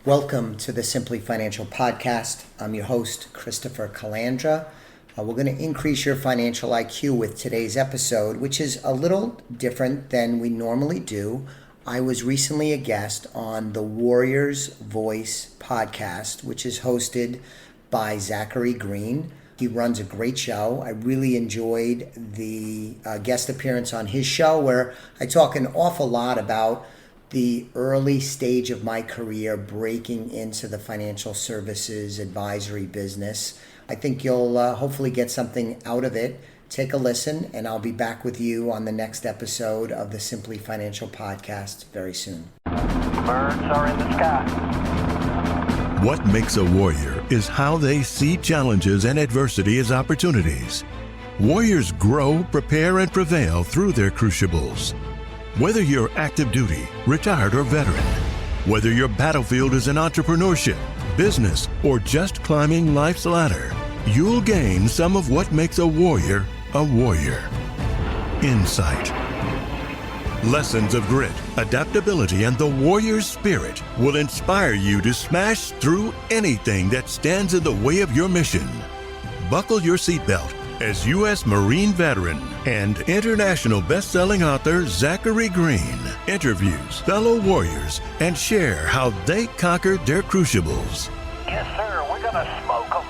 Welcome to the Simply Financial Podcast. I'm your host, Christopher Calandra. We're going to increase your financial IQ with today's episode, which is a little different than we normally do. I was recently a guest on the Warrior's Voice podcast, which is hosted by Zachary Green. He runs a great show. I really enjoyed the guest appearance on his show where I talk an awful lot about the early stage of my career breaking into the financial services advisory business. I think you'll hopefully get something out of it. Take a listen, and I'll be back with you on the next episode of the Simply Financial Podcast very soon. Birds are in the sky. What makes a warrior is how they see challenges and adversity as opportunities. Warriors grow, prepare, and prevail through their crucibles. Whether you're active duty, retired, or veteran, whether your battlefield is in entrepreneurship, business, or just climbing life's ladder, you'll gain some of what makes a warrior a warrior. Insight. Lessons of grit, adaptability, and the warrior's spirit will inspire you to smash through anything that stands in the way of your mission. Buckle your seatbelt as U.S. Marine veteran and international best-selling author Zachary Green interviews fellow warriors and share how they conquered their crucibles. Yes, sir. We're going to smoke them.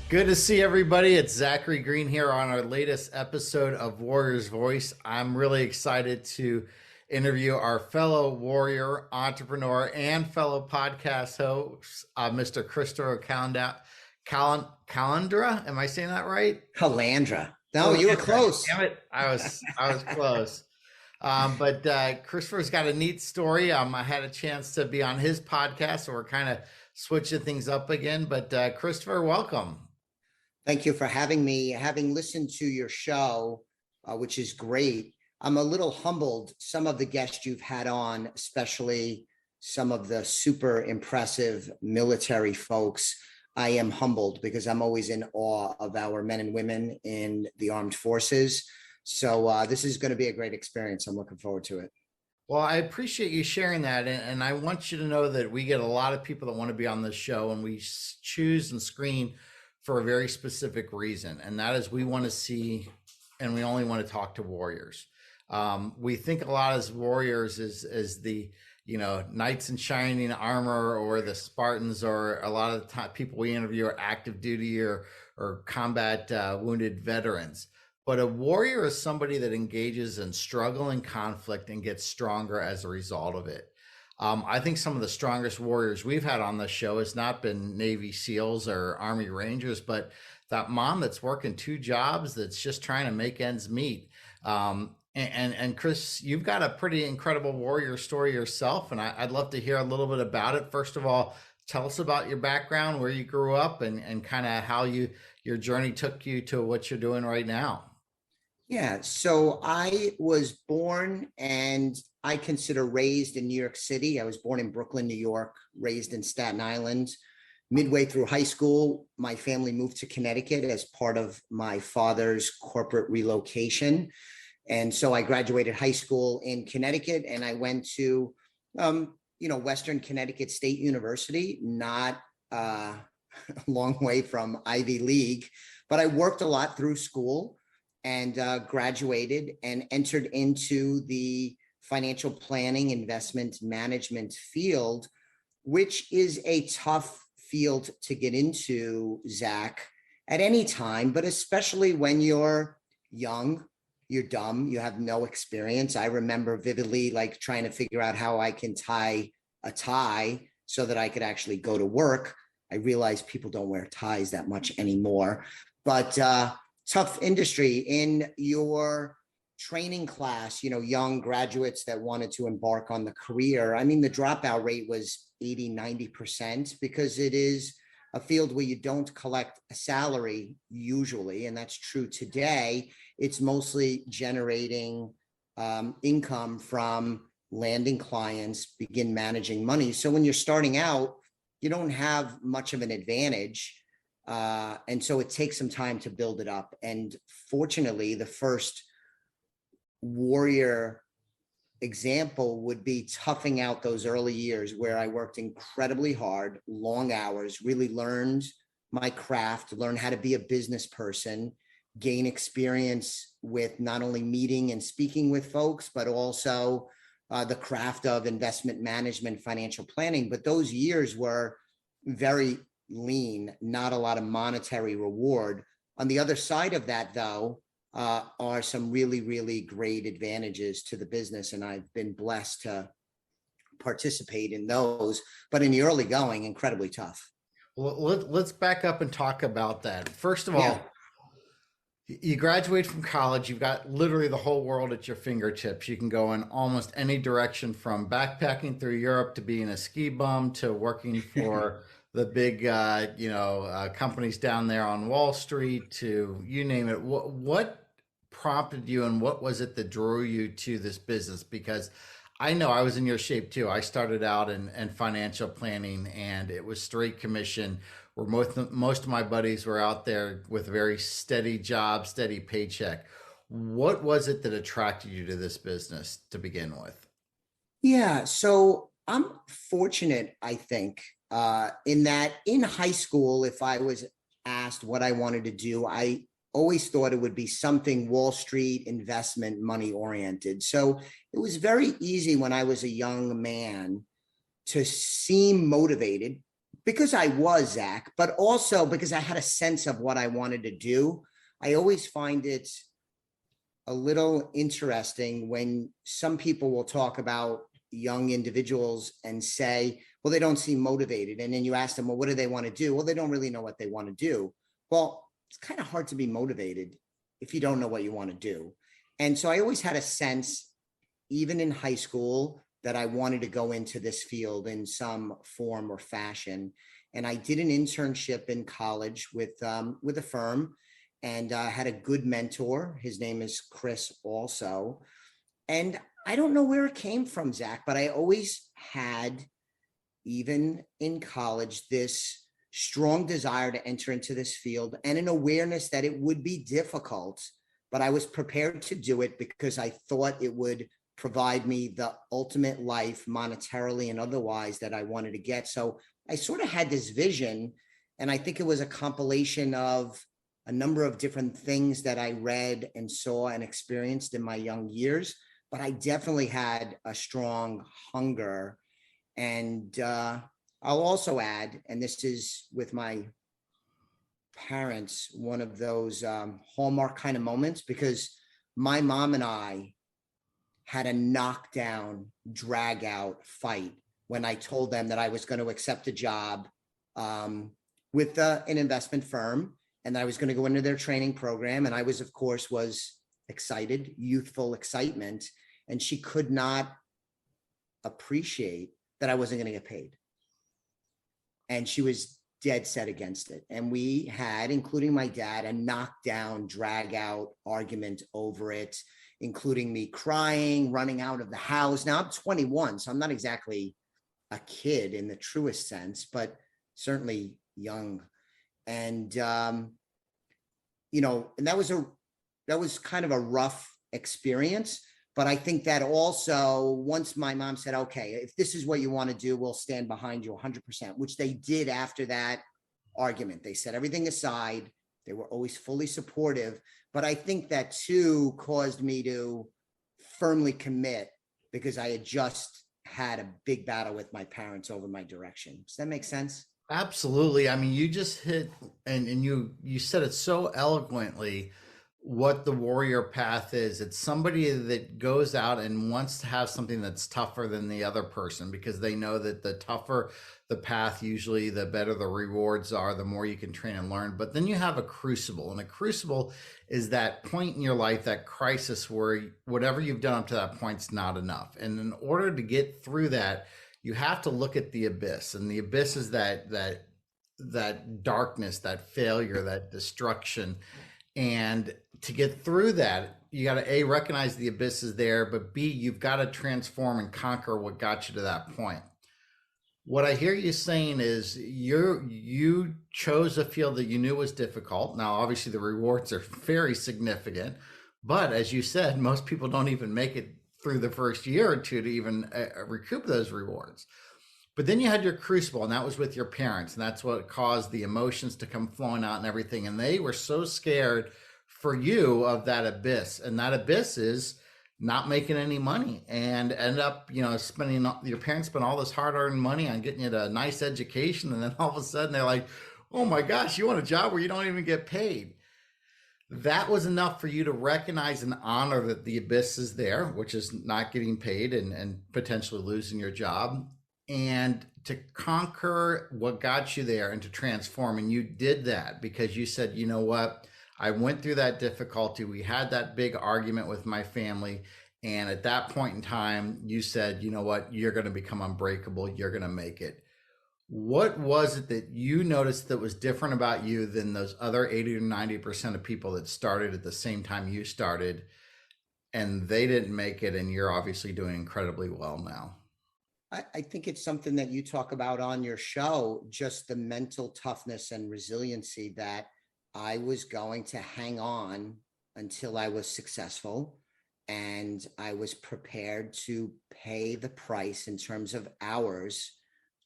Good to see everybody. It's Zachary Green here on our latest episode of Warrior's Voice. I'm really excited to interview our fellow warrior, entrepreneur, and fellow podcast host, Mr. Christopher Calandra. Am I saying that right? Calandra. No, you were close. Damn it. I was close. But Christopher's got a neat story. I had a chance to be on his podcast, so we're kind of switching things up again. But Christopher, welcome. Thank you for having me. Having listened to your show, which is great, I'm a little humbled. Some of the guests you've had on, especially some of the super impressive military folks, I am humbled because I'm always in awe of our men and women in the armed forces. So this is going to be a great experience. I'm looking forward to it. Well, I appreciate you sharing that. And I want you to know that we get a lot of people that want to be on this show, and we choose and screen for a very specific reason. And that is we want to see, and we only want to talk to warriors. We think a lot as warriors as the, knights in shining armor, or the Spartans, or a lot of the time people we interview are active duty or combat wounded veterans. But a warrior is somebody that engages in struggle and conflict and gets stronger as a result of it. I think some of the strongest warriors we've had on the show has not been Navy SEALs or Army Rangers, but that mom that's working two jobs that's just trying to make ends meet. And Chris, you've got a pretty incredible warrior story yourself, and I'd love to hear a little bit about it. First of all, tell us about your background, where you grew up, and kind of how your journey took you to what you're doing right now. Yeah, so I was born and I consider raised in New York City. I was born in Brooklyn, New York, raised in Staten Island. Midway through high school, my family moved to Connecticut as part of my father's corporate relocation. And so I graduated high school in Connecticut, and I went to, Western Connecticut State University, not a long way from Ivy League, but I worked a lot through school and graduated and entered into the financial planning, investment management field, which is a tough field to get into, Zach, at any time, but especially when you're young. You're dumb, you have no experience. I remember vividly trying to figure out how I can tie a tie so that I could actually go to work. I realize people don't wear ties that much anymore, but tough industry. In your training class, young graduates that wanted to embark on the career, I mean, the dropout rate was 80-90% because it is a field where you don't collect a salary usually, and that's true today. It's mostly generating income from landing clients, begin managing money. So when you're starting out, you don't have much of an advantage. And so it takes some time to build it up. And fortunately, the first warrior example would be toughing out those early years where I worked incredibly hard, long hours, really learned my craft, learned how to be a business person, gain experience with not only meeting and speaking with folks, but also the craft of investment management, financial planning. But those years were very lean, not a lot of monetary reward. On the other side of that, though, are some really, really great advantages to the business. And I've been blessed to participate in those, but in the early going, incredibly tough. Well, let's back up and talk about that. First of all, Yeah. you graduate from college, you've got literally the whole world at your fingertips. You can go in almost any direction, from backpacking through Europe to being a ski bum to working for the big, companies down there on Wall Street, to you name it. What prompted you, and what was it that drew you to this business? Because I know I was in your shape too. I started out in financial planning, and it was straight commission, where most of my buddies were out there with a very steady job, steady paycheck. What was it that attracted you to this business to begin with? Yeah. So I'm fortunate, I think, in that in high school, if I was asked what I wanted to do, I always thought it would be something Wall Street investment money oriented. So it was very easy when I was a young man to seem motivated, because I was, Zach, but also because I had a sense of what I wanted to do. I always find it a little interesting when some people will talk about young individuals and say, well, they don't seem motivated. And then you ask them, well, what do they want to do? Well, they don't really know what they want to do. Well, it's kind of hard to be motivated if you don't know what you want to do. And so I always had a sense, even in high school, that I wanted to go into this field in some form or fashion. And I did an internship in college with a firm, and had a good mentor. His name is Chris also. And I don't know where it came from, Zach, but I always had, even in college, this strong desire to enter into this field, and an awareness that it would be difficult, but I was prepared to do it because I thought it would provide me the ultimate life, monetarily and otherwise, that I wanted to get. So I sort of had this vision, and I think it was a compilation of a number of different things that I read and saw and experienced in my young years. But I definitely had a strong hunger. And I'll also add, and this is with my parents, one of those hallmark kind of moments, because my mom and I had a knockdown, drag out fight when I told them that I was going to accept a job with an investment firm, and that I was going to go into their training program. And I was, of course, excited, youthful excitement. And she could not appreciate that I wasn't going to get paid. And she was dead set against it. And we had, including my dad, a knockdown, drag out argument over it, including me crying, running out of the house. Now I'm 21, so I'm not exactly a kid in the truest sense, but certainly young. And, and that was kind of a rough experience. But I think that also, once my mom said, okay, if this is what you want to do, we'll stand behind you 100%, which they did after that argument. They set everything aside. They were always fully supportive. But I think that too caused me to firmly commit, because I had just had a big battle with my parents over my direction. Does that make sense? Absolutely. I mean, you just hit, and you said it so eloquently, what the warrior path is. It's somebody that goes out and wants to have something that's tougher than the other person, because they know that the tougher the path, usually the better the rewards are, the more you can train and learn. But then you have a crucible, and a crucible is that point in your life, that crisis where whatever you've done up to that point's not enough. And in order to get through that, you have to look at the abyss, and the abyss is that darkness, that failure, that destruction. And to get through that, you got to recognize the abyss is there, but B, you've got to transform and conquer what got you to that point. What I hear you saying is you chose a field that you knew was difficult. Now, obviously the rewards are very significant, but as you said, most people don't even make it through the first year or two to even recoup those rewards. But then you had your crucible, and that was with your parents, and that's what caused the emotions to come flowing out and everything. And they were so scared for you of that abyss, and that abyss is not making any money and end up, spending, your parents spent all this hard-earned money on getting you a nice education, and then all of a sudden they're like, oh my gosh, you want a job where you don't even get paid. That was enough for you to recognize and honor that the abyss is there, which is not getting paid and potentially losing your job, and to conquer what got you there and to transform. And you did that because you said, you know what, I went through that difficulty. We had that big argument with my family. And at that point in time, you said, you know what, you're going to become unbreakable. You're going to make it. What was it that you noticed that was different about you than those other 80 or 90% of people that started at the same time you started, and they didn't make it, and you're obviously doing incredibly well now? I think it's something that you talk about on your show, just the mental toughness and resiliency that I was going to hang on until I was successful. And I was prepared to pay the price in terms of hours,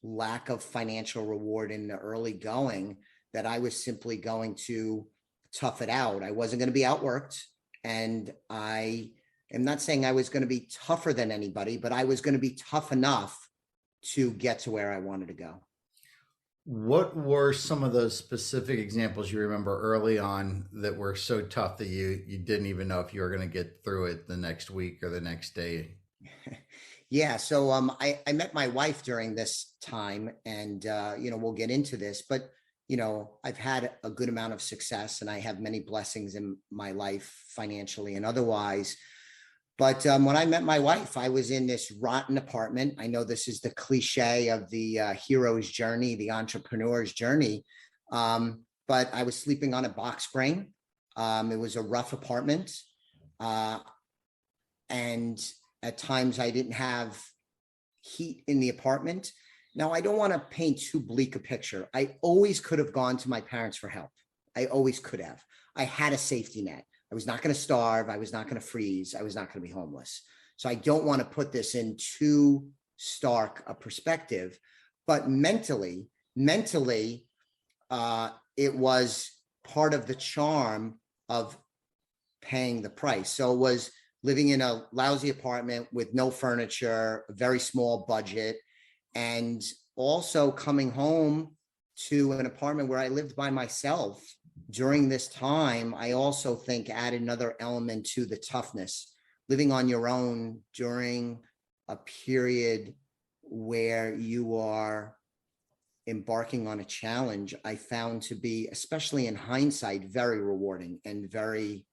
lack of financial reward in the early going, that I was simply going to tough it out. I wasn't going to be outworked. And I am not saying I was going to be tougher than anybody, but I was going to be tough enough to get to where I wanted to go. What were some of those specific examples you remember early on that were so tough that you didn't even know if you were going to get through it the next week or the next day? Yeah. So I met my wife during this time, and we'll get into this, but I've had a good amount of success, and I have many blessings in my life financially and otherwise. But when I met my wife, I was in this rotten apartment. I know this is the cliche of the hero's journey, the entrepreneur's journey. But I was sleeping on a box spring. It was a rough apartment. And at times I didn't have heat in the apartment. Now, I don't want to paint too bleak a picture. I always could have gone to my parents for help. I always could have. I had a safety net. I was not going to starve. I was not going to freeze. I was not going to be homeless. So I don't want to put this in too stark a perspective, but mentally, it was part of the charm of paying the price. So it was living in a lousy apartment with no furniture, a very small budget, and also coming home to an apartment where I lived by myself. During this time, I also think added another element to the toughness. Living on your own during a period where you are embarking on a challenge, I found to be, especially in hindsight, very rewarding and very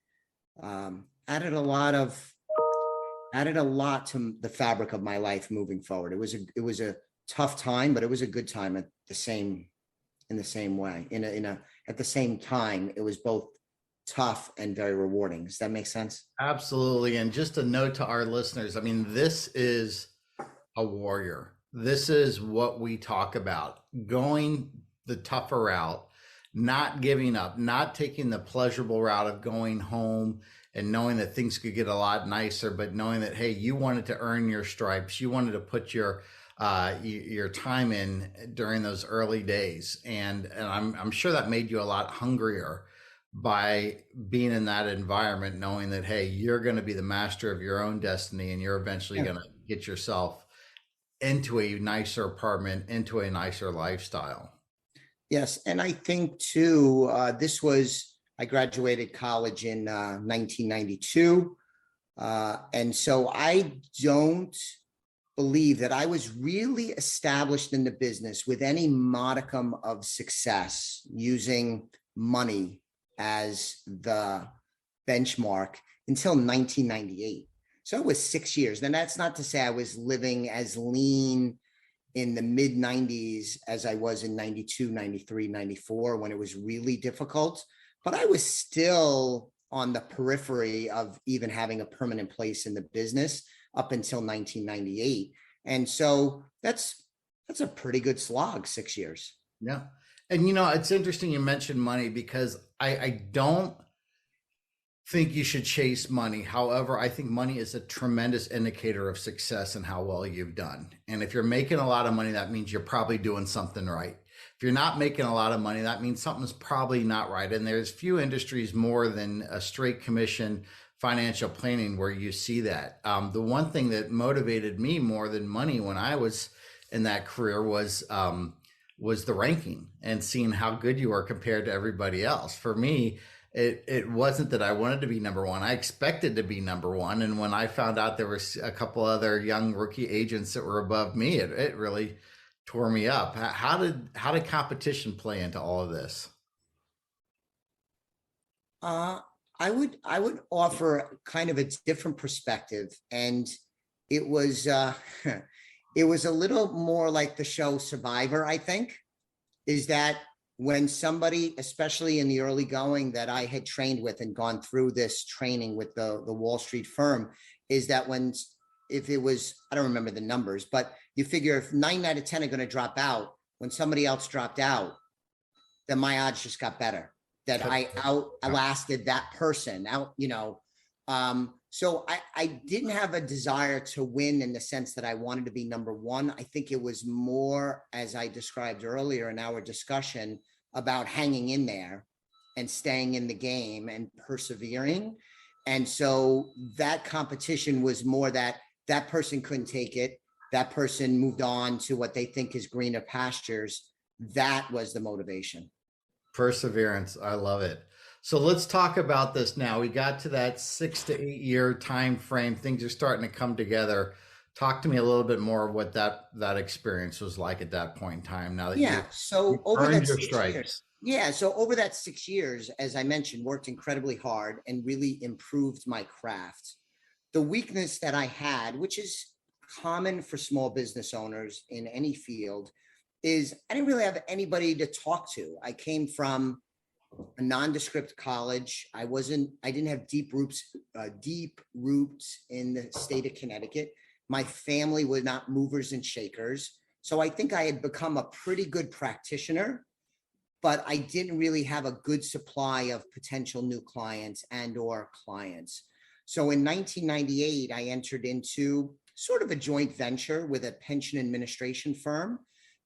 added a lot to the fabric of my life moving forward. It was a tough time, but it was a good time in the same way. At the same time, it was both tough and very rewarding. Does that make sense? Absolutely. And just a note to our listeners, I mean, this is a warrior. This is what we talk about, going the tougher route, not giving up, not taking the pleasurable route of going home and knowing that things could get a lot nicer, but knowing that, hey, you wanted to earn your stripes. You wanted to put your time in during those early days. And I'm sure that made you a lot hungrier by being in that environment, knowing that, hey, you're going to be the master of your own destiny, and you're eventually going to get yourself into a nicer apartment, into a nicer lifestyle. Yes. And I think too, I graduated college in 1992. And so I don't believe that I was really established in the business with any modicum of success using money as the benchmark until 1998. So it was 6 years. Then that's not to say I was living as lean in the mid 90s as I was in 92, 93, 94, when it was really difficult, but I was still on the periphery of even having a permanent place in the business up until 1998. And so that's a pretty good slog, 6 years. Yeah. And, it's interesting you mentioned money, because I don't think you should chase money. However, I think money is a tremendous indicator of success and how well you've done. And if you're making a lot of money, that means you're probably doing something right. If you're not making a lot of money, that means something's probably not right. And there's few industries more than a straight commission financial planning where you see that. The one thing that motivated me more than money when I was in that career was the ranking and seeing how good you are compared to everybody else. For me, it wasn't that I wanted to be number one. I expected to be number one. And when I found out there was a couple other young rookie agents that were above me, it really tore me up. How did competition play into all of this? I would offer kind of a different perspective, and it was it was a little more like the show Survivor. I think is that when somebody, especially in the early going that I had trained with and gone through this training with the Wall Street firm, is that if it was, I don't remember the numbers, but you figure if 9 out of 10 are going to drop out, when somebody else dropped out, then my odds just got better. That I outlasted that person out, so I didn't have a desire to win in the sense that I wanted to be number one. I think it was more, as I described earlier in our discussion, about hanging in there and staying in the game and persevering. And so that competition was more that person couldn't take it. That person moved on to what they think is greener pastures. That was the motivation. Perseverance. I love it. So let's talk about this now. We got to that 6 to 8 year time frame. Things are starting to come together. Talk to me a little bit more of what that experience was like at that point in time. Now that so over that 6 stripes. years, so over that 6 years, as I mentioned, worked incredibly hard and really improved my craft. The weakness that I had, which is common for small business owners in any field, is I didn't really have anybody to talk to. I came from a nondescript college. I didn't have deep roots in the state of Connecticut. My family were not movers and shakers. So I think I had become a pretty good practitioner, but I didn't really have a good supply of potential new clients or clients. So in 1998, I entered into sort of a joint venture with a pension administration firm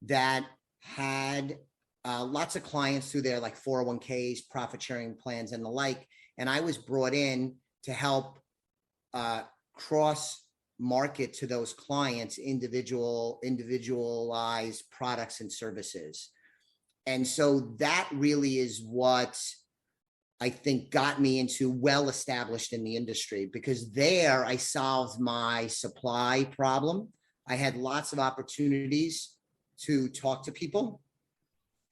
that had lots of clients through their like 401ks, profit sharing plans and the like. And I was brought in to help cross market to those clients individualized products and services. And so that really is what I think got me into well established in the industry, because there I solved my supply problem. I had lots of opportunities to talk to people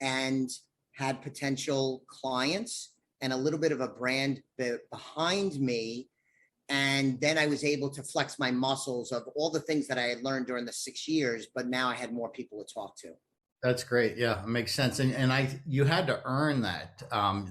and had potential clients and a little bit of a brand behind me. And then I was able to flex my muscles of all the things that I had learned during the 6 years, but now I had more people to talk to. That's great. Yeah, it makes sense. And you had to earn that.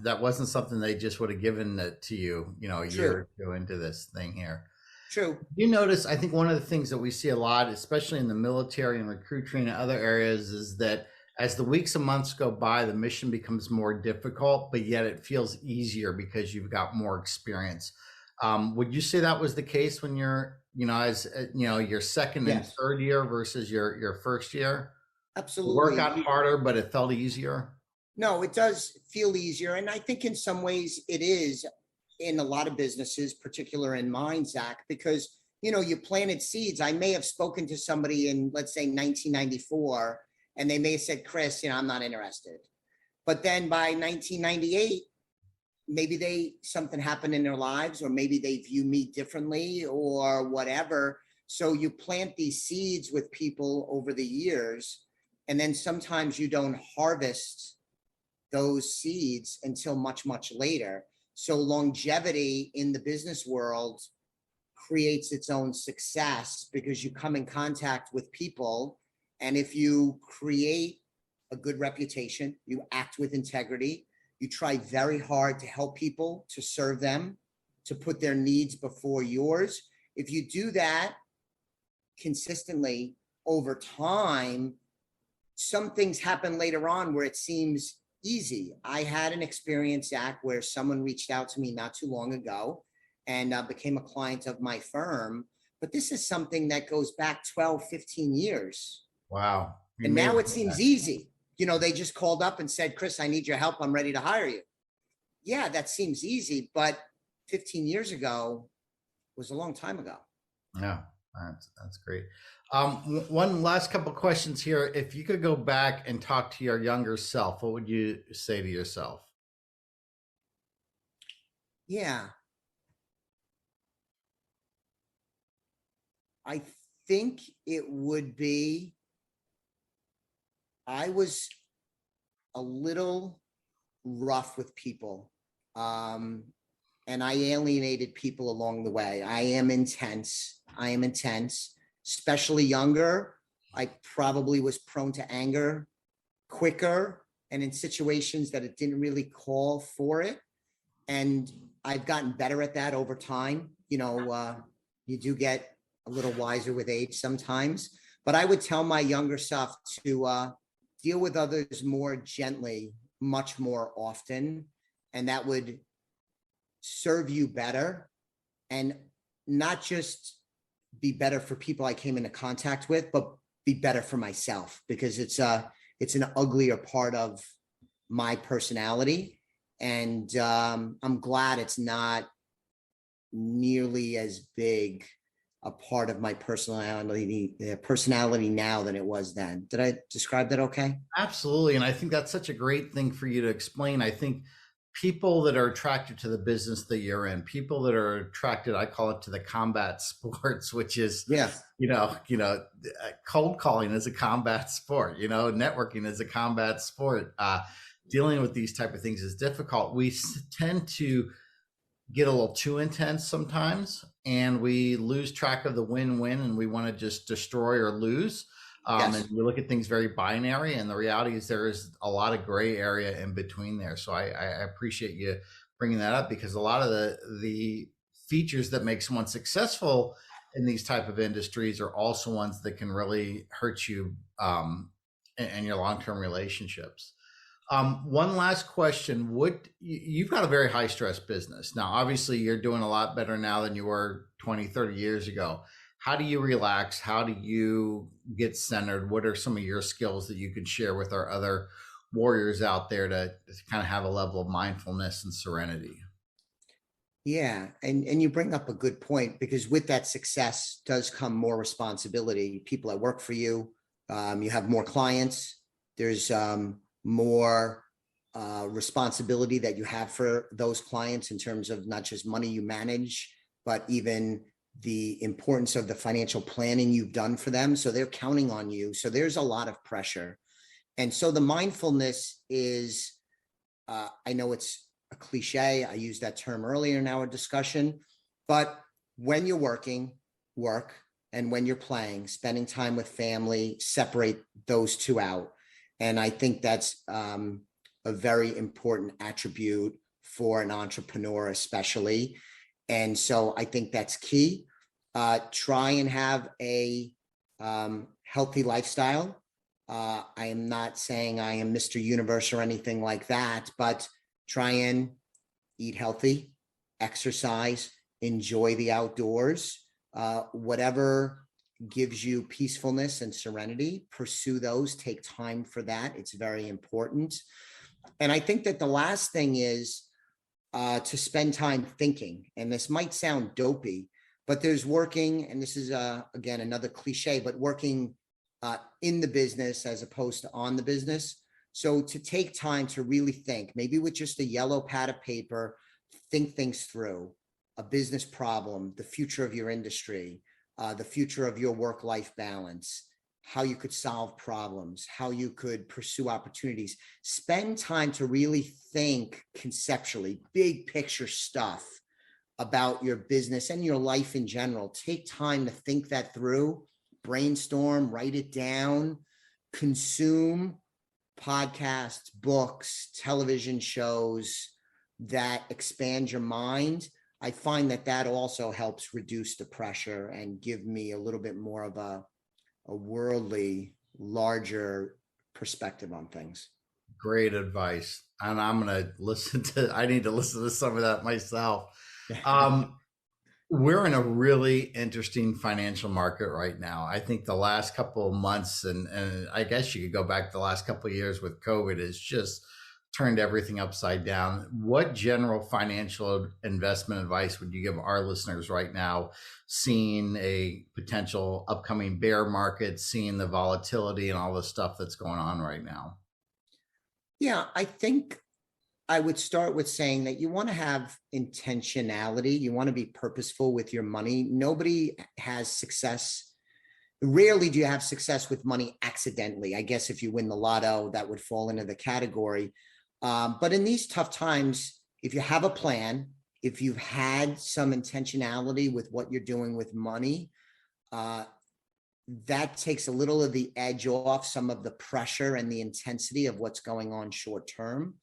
That wasn't something they just would have given it to you, a year or two into this thing here. True. You notice, I think one of the things that we see a lot, especially in the military and recruit training and other areas, is that as the weeks and months go by, the mission becomes more difficult, but yet it feels easier because you've got more experience. Would you say that was the case when you're, your second and third year versus your first year? Absolutely. The work got harder, but it felt easier? No, it does feel easier. And I think in some ways it is in a lot of businesses, particular in mine, Zach, because, you planted seeds. I may have spoken to somebody in, let's say, 1994, and they may have said, Chris, I'm not interested. But then by 1998, maybe something happened in their lives, or maybe they view me differently or whatever. So you plant these seeds with people over the years, and then sometimes you don't harvest those seeds until much, much later. So longevity in the business world creates its own success because you come in contact with people. And if you create a good reputation, you act with integrity, you try very hard to help people, to serve them, to put their needs before yours. If you do that consistently over time, some things happen later on where it seems easy. I had an experience, Zach, where someone reached out to me not too long ago and became a client of my firm. But this is something that goes back 12, 15 years. Wow. And now it seems easy. They just called up and said, Chris, I need your help. I'm ready to hire you. Yeah, that seems easy. But 15 years ago was a long time ago. Yeah, that's great. One last couple questions here. If you could go back and talk to your younger self, what would you say to yourself? Yeah. I think it would be, I was a little rough with people. And I alienated people along the way. I am intense, especially younger. I probably was prone to anger quicker and in situations that it didn't really call for it. And I've gotten better at that over time. You do get a little wiser with age sometimes, but I would tell my younger self to deal with others more gently, much more often. And that would serve you better, and not just be better for people I came into contact with, but be better for myself, because it's an uglier part of my personality. And I'm glad it's not nearly as big a part of my personality now than it was then. Did I describe that okay? Absolutely. And I think that's such a great thing for you to explain. I think people that are attracted to the business that you're in, people that are attracted, I call it, to the combat sports, which is, cold calling is a combat sport, networking is a combat sport. Dealing with these type of things is difficult. We tend to get a little too intense sometimes, and we lose track of the win-win, and we want to just destroy or lose. And we look at things very binary, and the reality is there is a lot of gray area in between there. So I appreciate you bringing that up, because a lot of the features that make someone successful in these type of industries are also ones that can really hurt you in your long-term relationships. One last question. You've got a very high stress business. Now, obviously you're doing a lot better now than you were 20, 30 years ago. How do you relax? How do you get centered? What are some of your skills that you could share with our other warriors out there to kind of have a level of mindfulness and serenity? Yeah. And you bring up a good point, because with that success does come more responsibility. People that work for you, you have more clients. There's more responsibility that you have for those clients in terms of not just money you manage, but even the importance of the financial planning you've done for them. So they're counting on you. So there's a lot of pressure. And so the mindfulness is, I know it's a cliche. I used that term earlier in our discussion, but when you're working, work, and when you're playing, spending time with family, separate those two out. And I think that's a very important attribute for an entrepreneur, especially. And so I think that's key. Try and have a healthy lifestyle. I am not saying I am Mr. Universe or anything like that, but try and eat healthy, exercise, enjoy the outdoors, whatever gives you peacefulness and serenity, pursue those, take time for that. It's very important. And I think that the last thing is to spend time thinking. And this might sound dopey, but there's working, and this is again another cliche, but working in the business as opposed to on the business. So to take time to really think, maybe with just a yellow pad of paper, think things through, a business problem, the future of your industry, the future of your work-life balance, how you could solve problems, how you could pursue opportunities. Spend time to really think conceptually, big picture stuff about your business and your life in general. Take time to think that through, brainstorm, write it down, consume podcasts, books, television shows that expand your mind. I find that that also helps reduce the pressure and give me a little bit more of a worldly, larger perspective on things. Great advice. And I'm going to I need to listen to some of that myself. We're in a really interesting financial market right now. I think the last couple of months, and I guess you could go back the last couple of years with COVID, has just turned everything upside down. What general financial investment advice would you give our listeners right now, seeing a potential upcoming bear market, seeing the volatility and all the stuff that's going on right now? Yeah, I think I would start with saying that you want to have intentionality. You want to be purposeful with your money. Nobody has success. Rarely do you have success with money accidentally. I guess if you win the lotto, that would fall into the category. But in these tough times, if you have a plan, if you've had some intentionality with what you're doing with money, that takes a little of the edge off some of the pressure and the intensity of what's going on short term.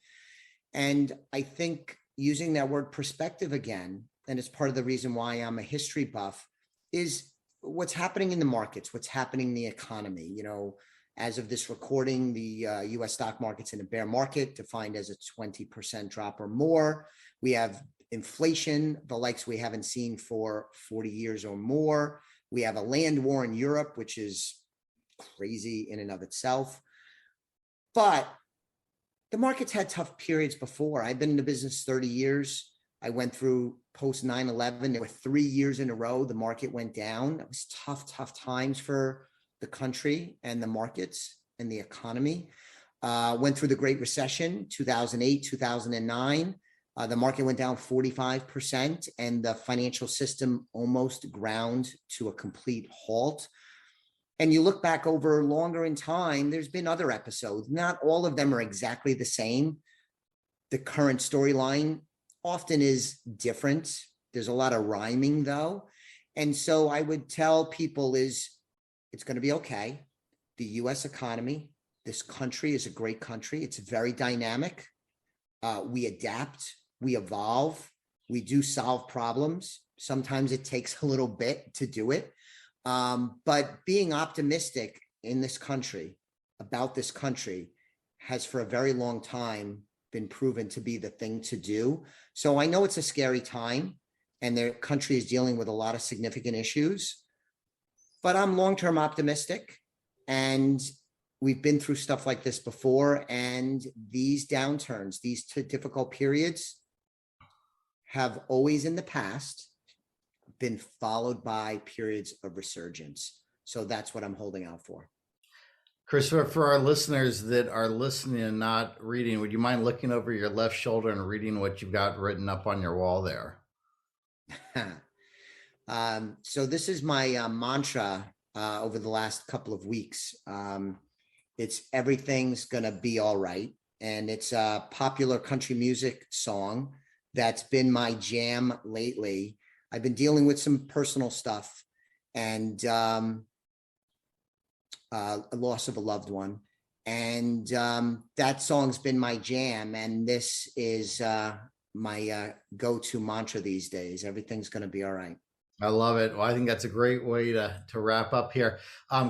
And I think using that word perspective again, and it's part of the reason why I'm a history buff, is what's happening in the markets, what's happening in the economy. You know, as of this recording, the US stock market's in a bear market, defined as a 20% drop or more. We have inflation, the likes we haven't seen for 40 years or more. We have a land war in Europe, which is crazy in and of itself. But the market's had tough periods before. I've been in the business 30 years. I went through post 9/11. There were 3 years in a row the market went down. It was tough times for the country and the markets and the economy. Went through the Great Recession, 2008, 2009. The market went down 45% and the financial system almost ground to a complete halt. And you look back over longer in time, there's been other episodes. Not all of them are exactly the same. The current storyline often is different. There's a lot of rhyming though. And so I would tell people it's going to be okay. The US economy, this country is a great country. It's very dynamic. We adapt, we evolve, we do solve problems. Sometimes it takes a little bit to do it. But being optimistic in this country, about this country, has for a very long time been proven to be the thing to do. So I know it's a scary time and the country is dealing with a lot of significant issues, but I'm long-term optimistic, and we've been through stuff like this before. And these downturns, these difficult periods have always in the past been followed by periods of resurgence. So that's what I'm holding out for. Christopher, for our listeners that are listening and not reading, would you mind looking over your left shoulder and reading what you've got written up on your wall there? So this is my mantra over the last couple of weeks. It's everything's gonna be all right. And it's a popular country music song that's been my jam lately. I've been dealing with some personal stuff and a loss of a loved one. And that song's been my jam. And this is my go-to mantra these days. Everything's going to be all right. I love it. Well, I think that's a great way to wrap up here.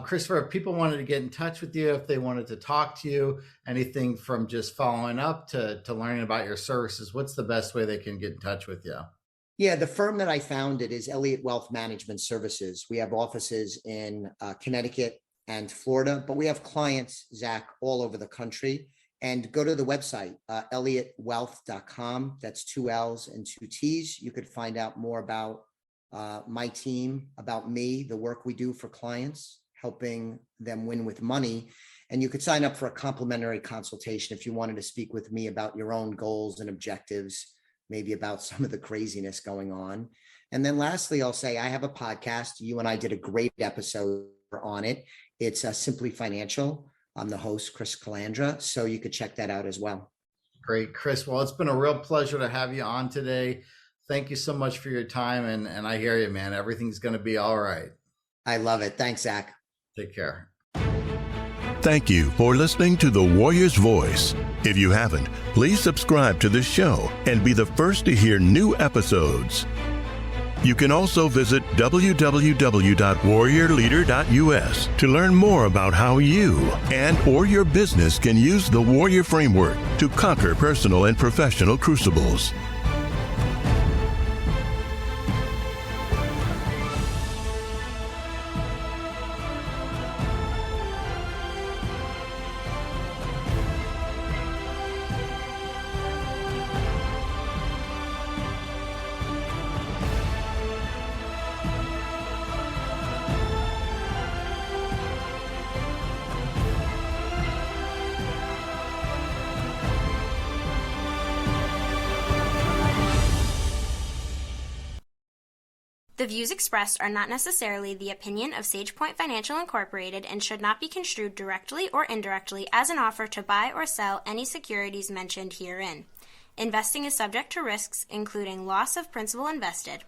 Christopher, if people wanted to get in touch with you, if they wanted to talk to you, anything from just following up to learning about your services, what's the best way they can get in touch with you? Yeah, the firm that I founded is Elliott Wealth Management Services. We have offices in Connecticut and Florida, but we have clients, Zach, all over the country. And go to the website, elliottwealth.com. That's 2 L's and 2 T's. You could find out more about my team, about me, the work we do for clients, helping them win with money. And you could sign up for a complimentary consultation if you wanted to speak with me about your own goals and objectives, maybe about some of the craziness going on. And then lastly, I'll say I have a podcast. You and I did a great episode on it. It's Simply Financial. I'm the host, Chris Calandra. So you could check that out as well. Great, Chris. Well, it's been a real pleasure to have you on today. Thank you so much for your time. And I hear you, man. Everything's going to be all right. I love it. Thanks, Zach. Take care. Thank you for listening to The Warrior's Voice. If you haven't, please subscribe to this show and be the first to hear new episodes. You can also visit www.warriorleader.us to learn more about how you and/or your business can use the Warrior Framework to conquer personal and professional crucibles. The views expressed are not necessarily the opinion of SagePoint Financial Incorporated and should not be construed directly or indirectly as an offer to buy or sell any securities mentioned herein. Investing is subject to risks, including loss of principal invested.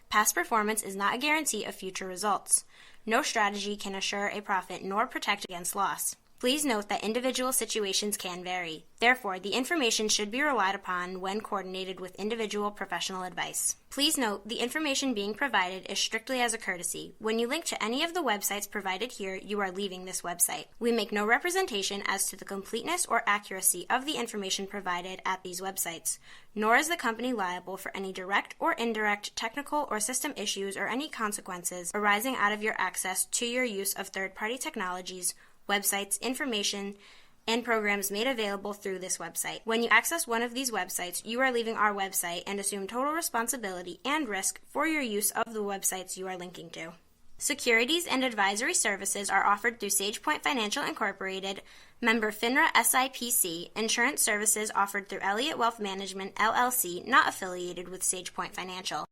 Past performance is not a guarantee of future results. No strategy can assure a profit nor protect against loss. Please note that individual situations can vary. Therefore, the information should be relied upon when coordinated with individual professional advice. Please note, the information being provided is strictly as a courtesy. When you link to any of the websites provided here, you are leaving this website. We make no representation as to the completeness or accuracy of the information provided at these websites, nor is the company liable for any direct or indirect technical or system issues or any consequences arising out of your access to your use of third-party technologies, websites, information, and programs made available through this website. When you access one of these websites, you are leaving our website and assume total responsibility and risk for your use of the websites you are linking to. Securities and advisory services are offered through SagePoint Financial Incorporated, member FINRA SIPC. Insurance services offered through Elliott Wealth Management, LLC, not affiliated with SagePoint Financial.